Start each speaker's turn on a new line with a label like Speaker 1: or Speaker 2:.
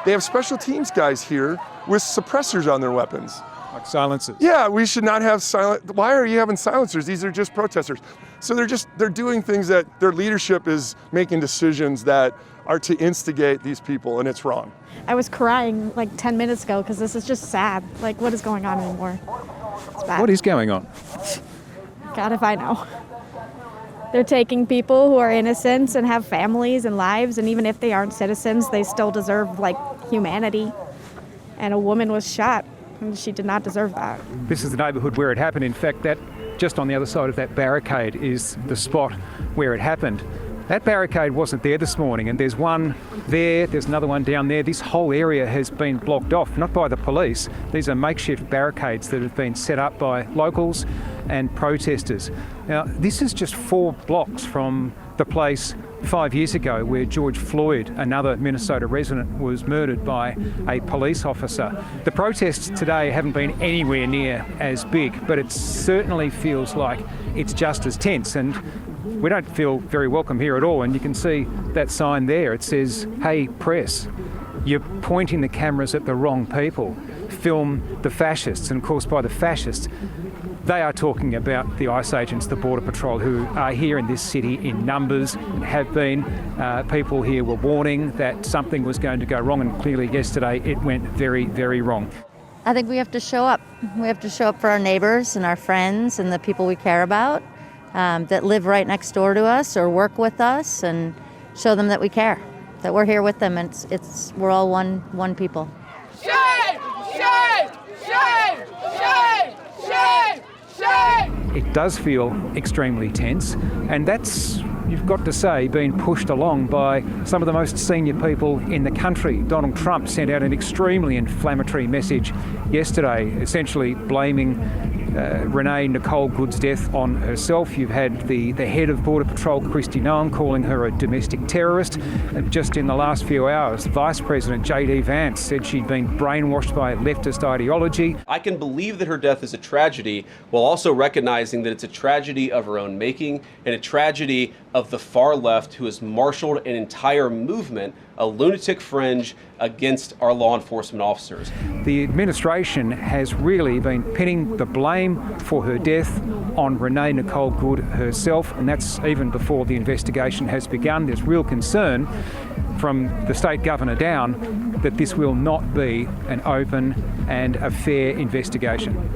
Speaker 1: They have special teams guys here with suppressors on their weapons.
Speaker 2: Like silencers.
Speaker 1: Yeah, we should not have why are you having silencers? These are just protesters. So they're doing things that their leadership is making decisions that are to instigate these people, and it's wrong.
Speaker 3: I was crying like 10 minutes ago because this is just sad. Like, what is going on anymore? It's bad.
Speaker 2: What is going on?
Speaker 3: God, if I know. They're taking people who are innocent and have families and lives, and even if they aren't citizens, they still deserve like humanity. And a woman was shot, and she did not deserve that.
Speaker 2: This is the neighbourhood where it happened. In fact, that just on the other side of that barricade is the spot where it happened. That barricade wasn't there this morning, and there's one there, there's another one down there. This whole area has been blocked off, not by the police. These are makeshift barricades that have been set up by locals and protesters. Now, this is just 4 blocks from the place 5 years ago where George Floyd, another Minnesota resident, was murdered by a police officer. The protests today haven't been anywhere near as big, but it certainly feels like it's just as tense, and we don't feel very welcome here at all. And you can see that sign there. It says, "Hey, press, you're pointing the cameras at the wrong people. Film the fascists." And of course, by the fascists, they are talking about the ICE agents, the Border Patrol, who are here in this city in numbers and have been. People here were warning that something was going to go wrong, and clearly yesterday it went very, very wrong.
Speaker 4: I think we have to show up. We have to show up for our neighbors and our friends and the people we care about that live right next door to us or work with us, and show them that we care, that we're here with them, and we're all one people.
Speaker 5: Shame! Shame! Shame! Shame! Shame! Shame!
Speaker 2: It does feel extremely tense, and that's, you've got to say, been pushed along by some of the most senior people in the country. Donald Trump sent out an extremely inflammatory message yesterday, essentially blaming Renee Nicole Good's death on herself. You've had the head of Border Patrol, Kristi Noem, calling her a domestic terrorist. Just in the last few hours, Vice President J.D. Vance said she'd been brainwashed by leftist ideology.
Speaker 6: I can believe that her death is a tragedy, while also recognizing that it's a tragedy of her own making and a tragedy of the far left, who has marshaled an entire movement, a lunatic fringe, against our law enforcement officers.
Speaker 2: The administration has really been pinning the blame for her death on Renee Nicole Good herself, and that's even before the investigation has begun. There's real concern from the state governor down that this will not be an open and a fair investigation.